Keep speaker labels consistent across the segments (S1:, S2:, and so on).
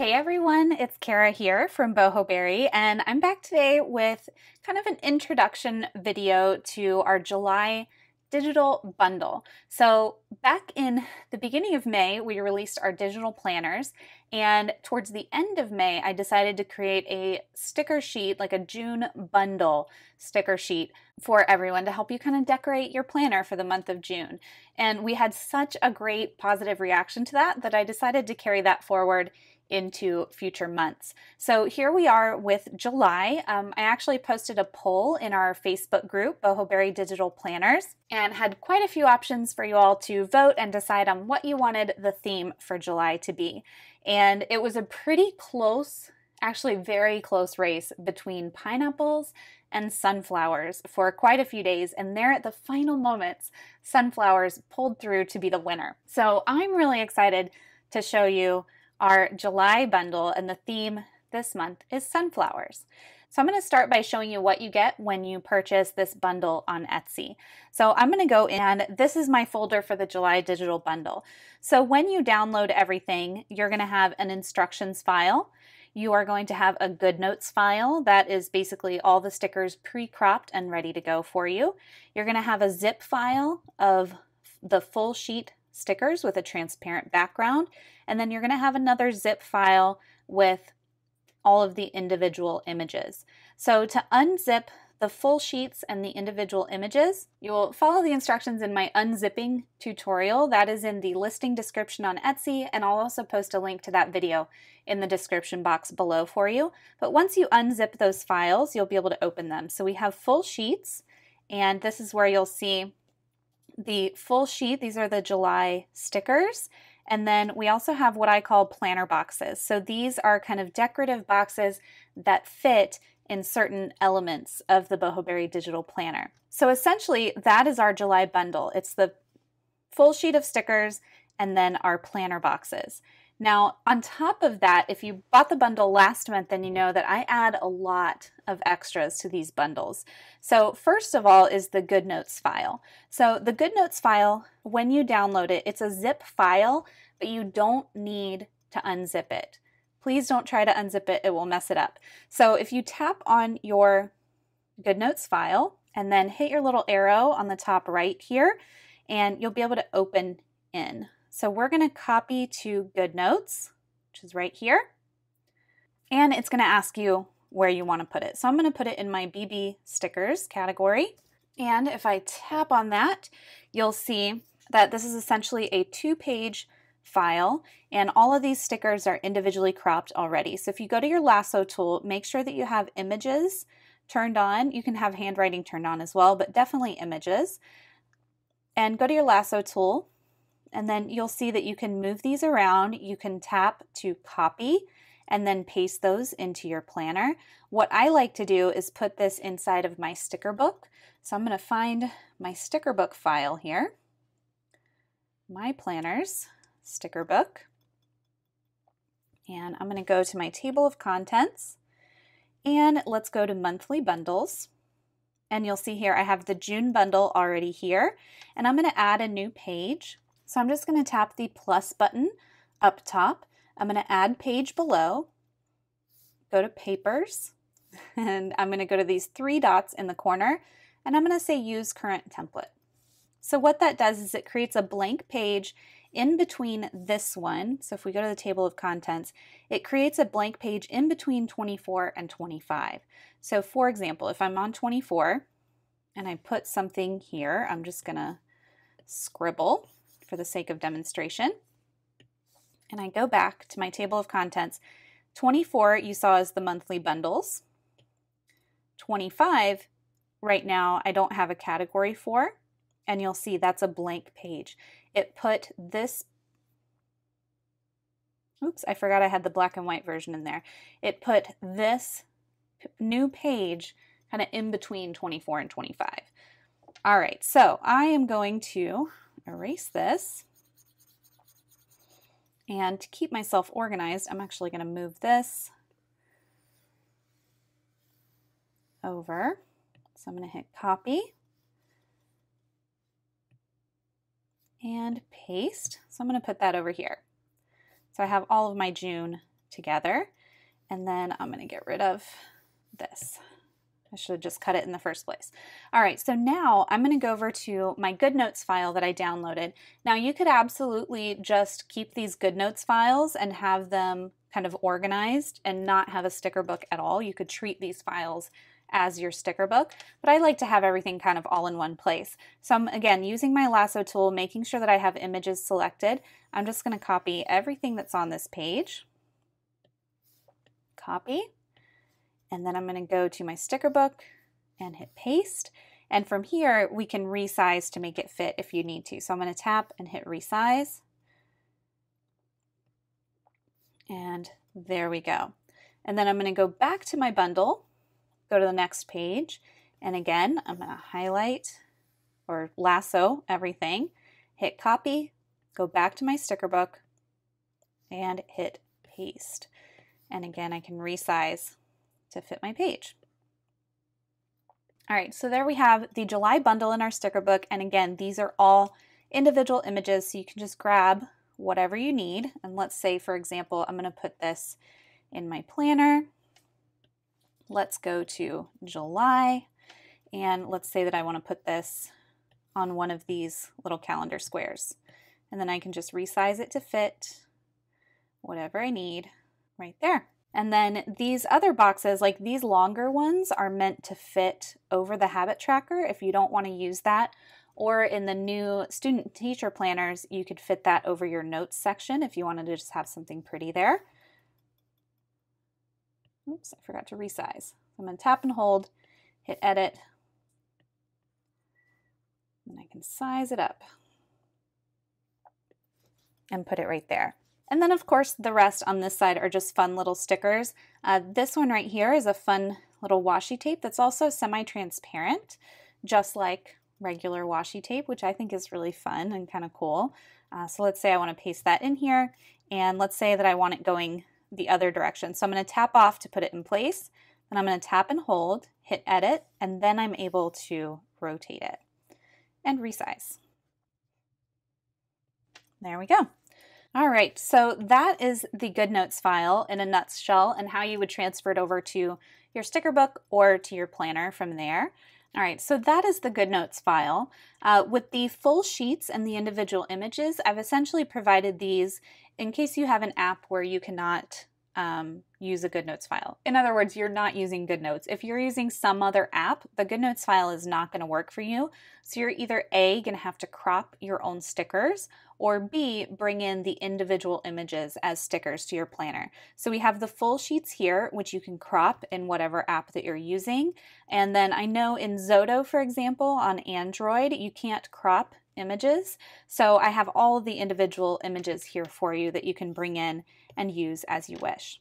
S1: Hey everyone, it's Kara here from Boho, and I'm back today with kind of an introduction video to our July digital bundle. So back in the beginning of May, we released our digital planners, and towards the end of May, I decided to create a sticker sheet, like a June bundle sticker sheet for everyone to help you kind of decorate your planner for the month of June. And we had such a great positive reaction to that I decided to carry that forward into future months. So here we are with July. I actually posted a poll in our Facebook group, Boho Digital Planners, and had quite a few options for you all to vote and decide on what you wanted the theme for July to be. And it was a pretty close, actually very close race between pineapples and sunflowers for quite a few days, and there at the final moments, sunflowers pulled through to be the winner. So I'm really excited to show you our July bundle, and the theme this month is sunflowers. So I'm going to start by showing you what you get when you purchase this bundle on Etsy. So I'm going to go in, this is my folder for the July digital bundle. So when you download everything, you're going to have an instructions file. You are going to have a GoodNotes file that is basically all the stickers pre-cropped and ready to go for you. You're going to have a zip file of the full sheet stickers with a transparent background, and then you're going to have another zip file with all of the individual images. So to unzip the full sheets and the individual images, you will follow the instructions in my unzipping tutorial. That is in the listing description on Etsy, and I'll also post a link to that video in the description box below for you. But once you unzip those files, you'll be able to open them. So we have full sheets, and this is where you'll see the full sheet. These are the July stickers. And then we also have what I call planner boxes. So these are kind of decorative boxes that fit in certain elements of the Boho digital planner. So essentially that is our July bundle. It's the full sheet of stickers and then our planner boxes. Now, on top of that, if you bought the bundle last month, then you know that I add a lot of extras to these bundles. So first of all is the GoodNotes file. So the GoodNotes file, when you download it, it's a zip file, but you don't need to unzip it. Please don't try to unzip it, it will mess it up. So if you tap on your GoodNotes file and then hit your little arrow on the top right here, and you'll be able to open in. So we're going to copy to GoodNotes, which is right here, and it's going to ask you where you want to put it. So I'm going to put it in my BB stickers category, and if I tap on that, you'll see that this is essentially a 2-page file, and all of these stickers are individually cropped already. So if you go to your lasso tool, make sure that you have images turned on. You can have handwriting turned on as well, but definitely images. And go to your lasso tool, and then you'll see that you can move these around. You can tap to copy and then paste those into your planner. What I like to do is put this inside of my sticker book. So I'm going to find my sticker book file here, my planners sticker book, and I'm going to go to my table of contents, and let's go to monthly bundles. And you'll see here I have the June bundle already here, and I'm going to add a new page. So I'm just going to tap the plus button up top. I'm going to add page below, go to papers, and I'm going to go to these 3 dots in the corner, and I'm going to say use current template. So what that does is it creates a blank page in between this one. So if we go to the table of contents, it creates a blank page in between 24 and 25. So for example, if I'm on 24 and I put something here, I'm just going to scribble for the sake of demonstration. And I go back to my table of contents. 24 you saw as the monthly bundles. 25 right now I don't have a category for, and you'll see that's a blank page. It put this, oops, I forgot I had the black and white version in there. It put this new page kind of in between 24 and 25. All right, so I am going to erase this, and to keep myself organized, I'm actually going to move this over. So I'm going to hit copy and paste. So I'm going to put that over here. So I have all of my June together. And then I'm going to get rid of this. I should have just cut it in the first place. All right, so now I'm going to go over to my GoodNotes file that I downloaded. Now you could absolutely just keep these GoodNotes files and have them kind of organized and not have a sticker book at all. You could treat these files as your sticker book, but I like to have everything kind of all in one place. So I'm, again, using my lasso tool, making sure that I have images selected. I'm just going to copy everything that's on this page. Copy. And then I'm going to go to my sticker book and hit paste. And from here, we can resize to make it fit if you need to. So I'm going to tap and hit resize. And there we go. And then I'm going to go back to my bundle, go to the next page. And again, I'm going to highlight or lasso everything, hit copy, go back to my sticker book and hit paste. And again, I can resize to fit my page. All right, so there we have the July bundle in our sticker book. And again, these are all individual images, so you can just grab whatever you need. And let's say, for example, I'm going to put this in my planner. Let's go to July, and let's say that I want to put this on one of these little calendar squares. And then I can just resize it to fit whatever I need right there. And then these other boxes, like these longer ones, are meant to fit over the habit tracker if you don't want to use that. Or in the new student teacher planners, you could fit that over your notes section if you wanted to just have something pretty there. Oops, I forgot to resize. I'm going to tap and hold, hit edit, and I can size it up and put it right there. And then of course the rest on this side are just fun little stickers. This one right here is a fun little washi tape that's also semi-transparent, just like regular washi tape, which I think is really fun and kind of cool. So let's say I want to paste that in here, and let's say that I want it going the other direction. So I'm going to tap off to put it in place, and I'm going to tap and hold, hit edit, and then I'm able to rotate it and resize. There we go. All right, so that is the GoodNotes file in a nutshell and how you would transfer it over to your sticker book or to your planner from there. All right, so that is the GoodNotes file. With the full sheets and the individual images, I've essentially provided these in case you have an app where you cannot use a GoodNotes file. In other words, you're not using GoodNotes. If you're using some other app, the GoodNotes file is not going to work for you. So you're either A, going to have to crop your own stickers, or B, bring in the individual images as stickers to your planner. So we have the full sheets here, which you can crop in whatever app that you're using. And then I know in Zoto, for example, on Android, you can't crop images. So I have all of the individual images here for you that you can bring in and use as you wish.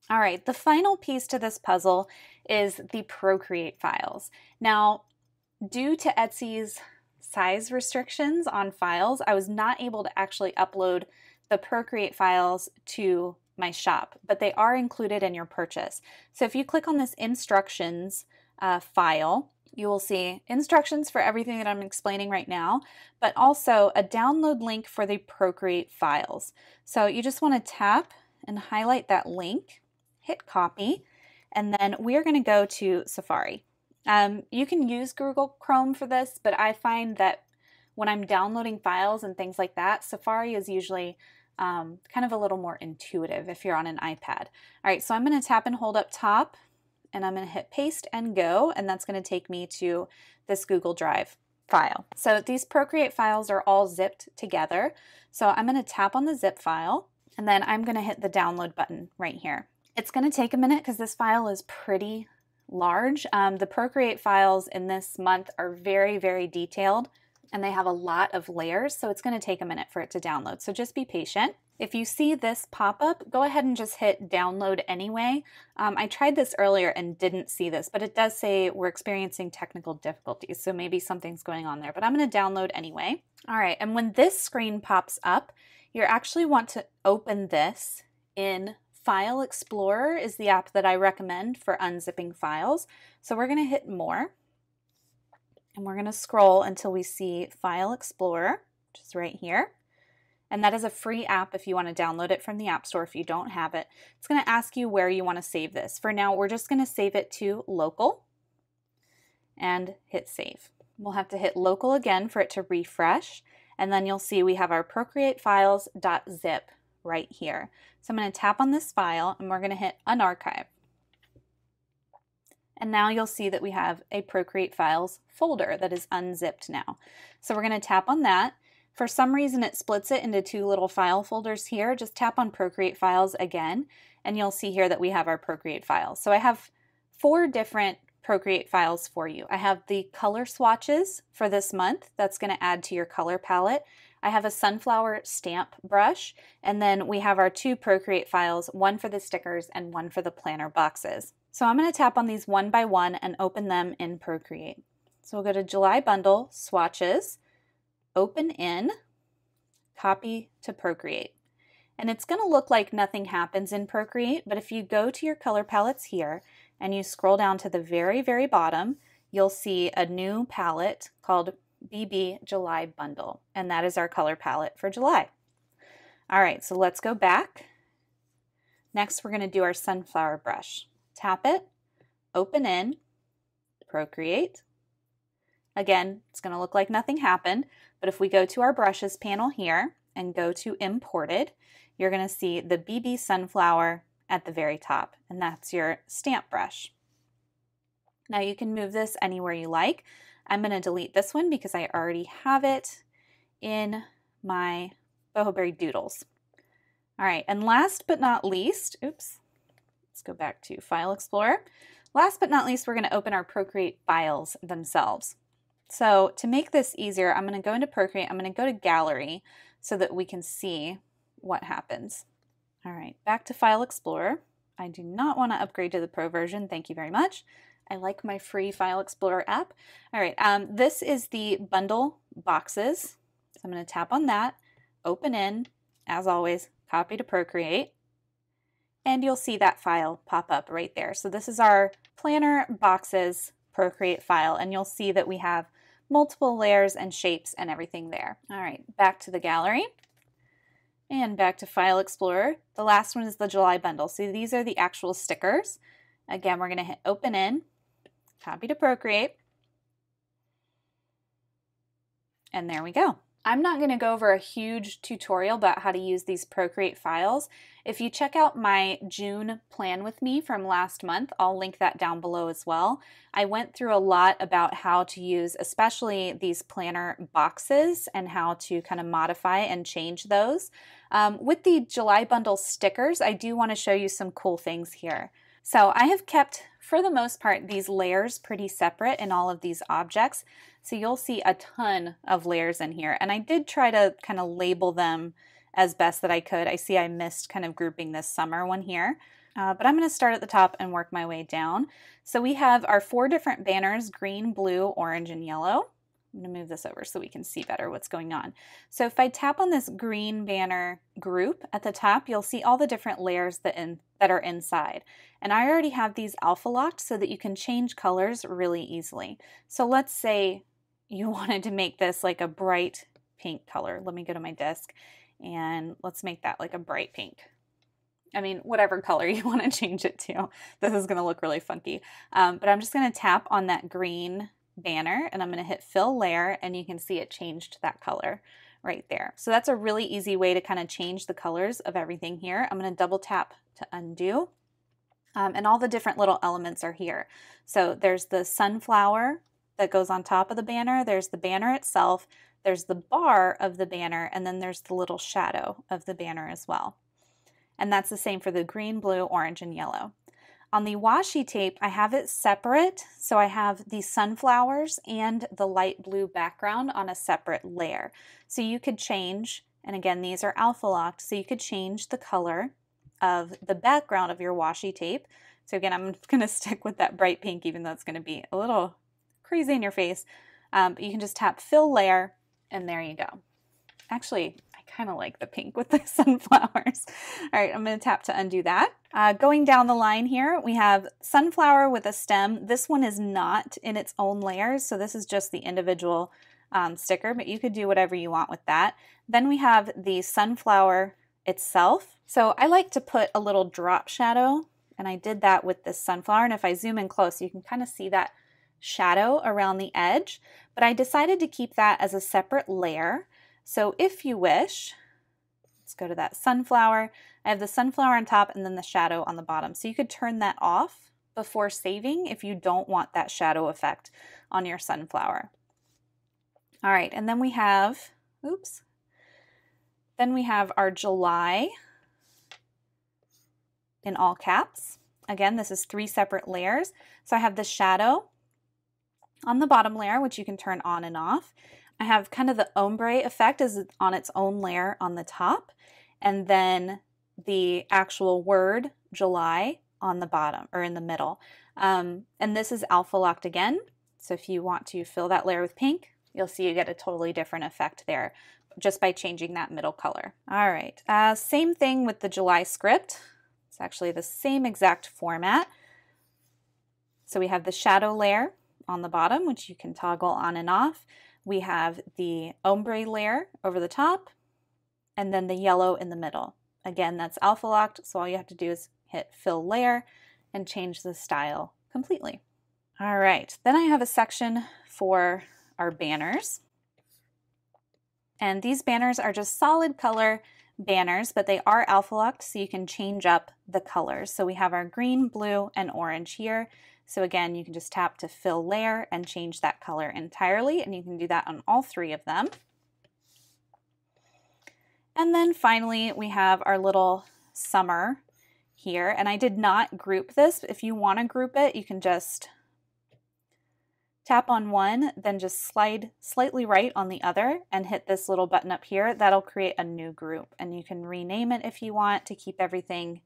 S1: All right, the final piece to this puzzle is the Procreate files. Now, due to Etsy's size restrictions on files, I was not able to actually upload the Procreate files to my shop, but they are included in your purchase. So if you click on this instructions file, you will see instructions for everything that I'm explaining right now, but also a download link for the Procreate files. So you just want to tap and highlight that link, hit copy, and then we are going to go to Safari. You can use Google Chrome for this, but I find that when I'm downloading files and things like that, Safari is usually kind of a little more intuitive if you're on an iPad. All right, so I'm going to tap and hold up top, and I'm going to hit paste and go, and that's going to take me to this Google Drive file. So these Procreate files are all zipped together. So I'm going to tap on the zip file, and then I'm going to hit the download button right here. It's going to take a minute because this file is pretty large. The Procreate files in this month are very, very detailed, and they have a lot of layers, so it's going to take a minute for it to download. So just be patient. If you see this pop up, go ahead and just hit download anyway. I tried this earlier and didn't see this, but it does say we're experiencing technical difficulties, so maybe something's going on there, but I'm going to download anyway. All right, and when this screen pops up, you actually want to open this in File Explorer is the app that I recommend for unzipping files. So we're going to hit more, and we're going to scroll until we see File Explorer, which is right here. And that is a free app if you want to download it from the App Store if you don't have it. It's going to ask you where you want to save this. For now, we're just going to save it to local and hit save. We'll have to hit local again for it to refresh, and then you'll see we have our Procreate Files.zip right here. So I'm going to tap on this file and we're going to hit unarchive. And now you'll see that we have a Procreate Files folder that is unzipped now. So we're going to tap on that. For some reason it splits it into two little file folders here. Just tap on Procreate Files again and you'll see here that we have our Procreate Files. So I have 4 different Procreate files for you. I have the color swatches for this month. That's going to add to your color palette. I have a sunflower stamp brush, and then we have our 2 Procreate files, one for the stickers and one for the planner boxes. So I'm going to tap on these one by one and open them in Procreate. So we'll go to July Bundle, Swatches, Open in, Copy to Procreate. And it's going to look like nothing happens in Procreate, but if you go to your color palettes here and you scroll down to the very, very bottom, you'll see a new palette called BB July Bundle, and that is our color palette for July. All right, so let's go back. Next, we're going to do our sunflower brush. Tap it, open in, Procreate. Again, it's going to look like nothing happened, but if we go to our brushes panel here and go to imported, you're going to see the BB Sunflower at the very top, and that's your stamp brush. Now you can move this anywhere you like. I'm going to delete this one because I already have it in my Boho Berry Doodles. All right, and last but not least, oops, let's go back to File Explorer. Last but not least, we're going to open our Procreate files themselves. So to make this easier, I'm going to go into Procreate, I'm going to go to Gallery so that we can see what happens. All right, back to File Explorer. I do not want to upgrade to the Pro version, thank you very much. I like my free File Explorer app. All right, this is the bundle boxes. So I'm going to tap on that, open in, as always, copy to Procreate, and you'll see that file pop up right there. So this is our planner boxes Procreate file, and you'll see that we have multiple layers and shapes and everything there. All right, back to the gallery and back to File Explorer. The last one is the July bundle. So these are the actual stickers. Again, we're going to hit open in, copy to Procreate, and there we go. I'm not going to go over a huge tutorial about how to use these Procreate files. If you check out my June plan with me from last month, I'll link that down below as well. I went through a lot about how to use especially these planner boxes and how to kind of modify and change those. With the July bundle stickers, I do want to show you some cool things here. So I have kept, for the most part, these layers pretty separate in all of these objects. So you'll see a ton of layers in here. And I did try to kind of label them as best that I could. I see I missed kind of grouping this summer one here. But I'm going to start at the top and work my way down. So we have our 4 different banners, green, blue, orange, and yellow. I'm going to move this over so we can see better what's going on. So if I tap on this green banner group at the top, you'll see all the different layers that are inside. And I already have these alpha locked so that you can change colors really easily. So let's say you wanted to make this like a bright pink color. Let me go to my disk and let's make that like a bright pink. I mean, whatever color you want to change it to. This is going to look really funky. But I'm just going to tap on that green banner and I'm going to hit fill layer and you can see it changed that color right there. So that's a really easy way to kind of change the colors of everything here. I'm going to double tap to undo. And all the different little elements are here. So there's the sunflower that goes on top of the banner, there's the banner itself, there's the bar of the banner, and then there's the little shadow of the banner as well. And that's the same for the green, blue, orange, and yellow. On the washi tape, I have it separate, so I have the sunflowers and the light blue background on a separate layer. So you could change, and again, these are alpha locked, so you could change the color of the background of your washi tape. So again, I'm going to stick with that bright pink, even though it's going to be a little crazy in your face. But you can just tap fill layer, and there you go. Actually, I kind of like the pink with the sunflowers. All right, I'm going to tap to undo that. Going down the line here, we have sunflower with a stem. This one is not in its own layers, so this is just the individual sticker, but you could do whatever you want with that. Then we have the sunflower itself. So I like to put a little drop shadow, and I did that with this sunflower. And if I zoom in close, you can kind of see that shadow around the edge, but I decided to keep that as a separate layer. So if you wish, let's go to that sunflower. I have the sunflower on top and then the shadow on the bottom. So you could turn that off before saving if you don't want that shadow effect on your sunflower. All right, and then we have, then we have our July in all caps. Again, this is 3 separate layers. So I have the shadow on the bottom layer, which you can turn on and off. I have kind of the ombre effect is on its own layer on the top, and then the actual word July on the bottom or in the middle. And this is alpha locked again. So if you want to fill that layer with pink, you'll see you get a totally different effect there just by changing that middle color. All right, same thing with the July script. It's actually the same exact format. So we have the shadow layer on the bottom, which you can toggle on and off. We have the ombre layer over the top, and then the yellow in the middle. Again, that's alpha locked, so all you have to do is hit fill layer and change the style completely. All right, then I have a section for our banners. And these banners are just solid color banners, but they are alpha locked, so you can change up the colors. So we have our green, blue, and orange here. So again, you can just tap to fill layer and change that color entirely, and you can do that on all 3 of them. And then finally, we have our little summer here, and I did not group this. If you want to group it, you can just tap on one, then just slide slightly right on the other and hit this little button up here. That'll create a new group, and you can rename it if you want to keep everything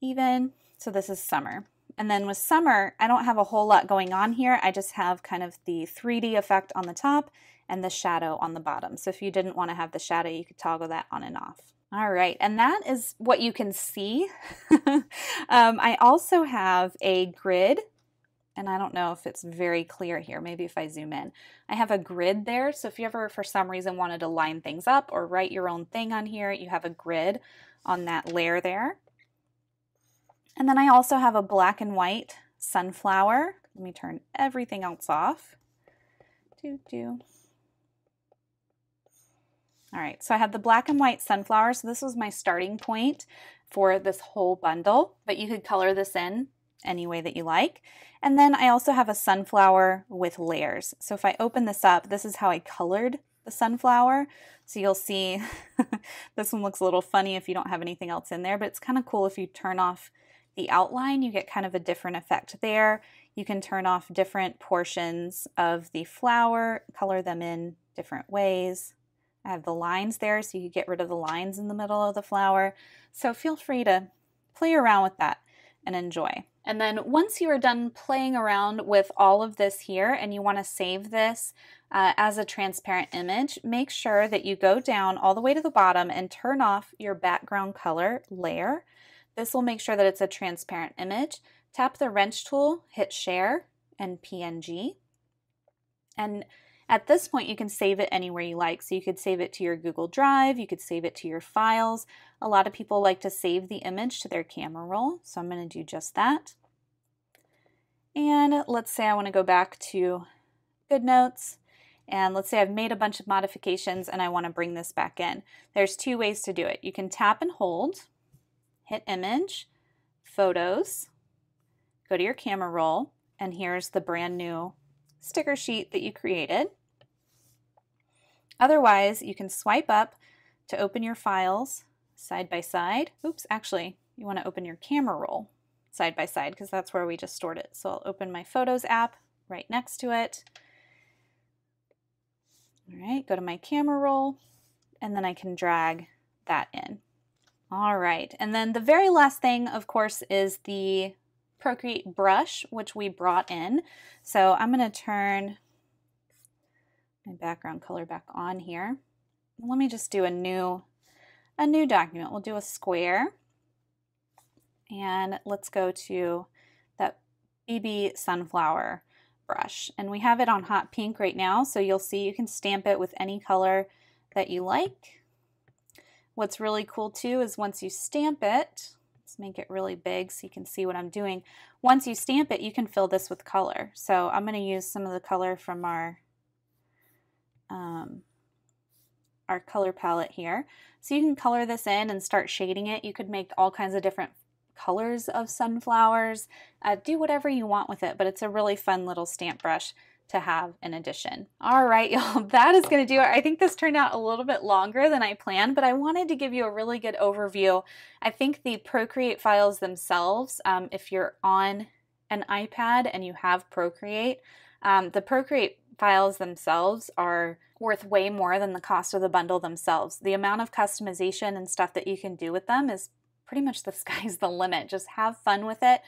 S1: even. So this is summer. And then with summer, I don't have a whole lot going on here. I just have kind of the 3D effect on the top and the shadow on the bottom. So if you didn't want to have the shadow, you could toggle that on and off. All right, and that is what you can see. I also have a grid, and I don't know if it's very clear here. Maybe if I zoom in. I have a grid there, so if you ever for some reason wanted to line things up or write your own thing on here, you have a grid on that layer there. And then I also have a black and white sunflower. Let me turn everything else off. All right, so I have the black and white sunflower. So this was my starting point for this whole bundle, but you could color this in any way that you like. And then I also have a sunflower with layers. So if I open this up, this is how I colored the sunflower. So you'll see this one looks a little funny if you don't have anything else in there, but it's kind of cool if you turn off the outline, you get kind of a different effect there. You can turn off different portions of the flower, color them in different ways. I have the lines there, so you can get rid of the lines in the middle of the flower. So feel free to play around with that and enjoy. And then once you are done playing around with all of this here and you want to save this as a transparent image, make sure that you go down all the way to the bottom and turn off your background color layer. This will make sure that it's a transparent image. Tap the wrench tool, hit share and PNG. And at this point, you can save it anywhere you like. So you could save it to your Google Drive, you could save it to your files. A lot of people like to save the image to their camera roll, so I'm going to do just that. And let's say I want to go back to GoodNotes, and let's say I've made a bunch of modifications and I want to bring this back in. There's 2 ways to do it. You can tap and hold, hit Image, Photos, go to your camera roll, and here's the brand new sticker sheet that you created. Otherwise, you can swipe up to open your files side by side. Oops, actually, you want to open your camera roll side by side because that's where we just stored it. So I'll open my Photos app right next to it. All right, go to my camera roll, and then I can drag that in. All right, and then the very last thing, of course, is the Procreate Brush, which we brought in. So I'm going to turn my background color back on here. Let me just do a new document. We'll do a square, and let's go to that BB Sunflower brush, and we have it on hot pink right now, so you'll see you can stamp it with any color that you like. What's really cool too is once you stamp it, let's make it really big so you can see what I'm doing. Once you stamp it, you can fill this with color. So I'm going to use some of the color from our color palette here. So you can color this in and start shading it. You could make all kinds of different colors of sunflowers. Do whatever you want with it, but it's a really fun little stamp brush to have in addition. All right, y'all, that is going to do it. I think this turned out a little bit longer than I planned, but I wanted to give you a really good overview. I think the Procreate files themselves, if you're on an iPad and you have Procreate, the Procreate files themselves are worth way more than the cost of the bundle themselves. The amount of customization and stuff that you can do with them is pretty much the sky's the limit. Just have fun with it.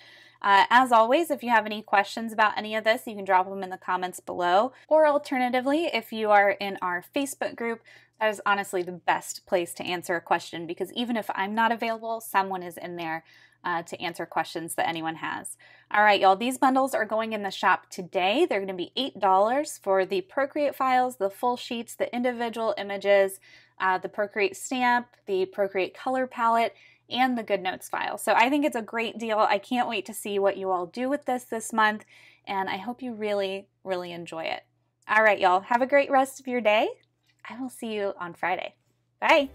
S1: As always, if you have any questions about any of this, you can drop them in the comments below. Or alternatively, if you are in our Facebook group, that is honestly the best place to answer a question, because even if I'm not available, someone is in there to answer questions that anyone has. All right, y'all, these bundles are going in the shop today. They're going to be $8 for the Procreate files, the full sheets, the individual images, the Procreate stamp, the Procreate color palette, and the GoodNotes file. So I think it's a great deal. I can't wait to see what you all do with this month, and I hope you really, really enjoy it. All right, y'all, have a great rest of your day. I will see you on Friday. Bye.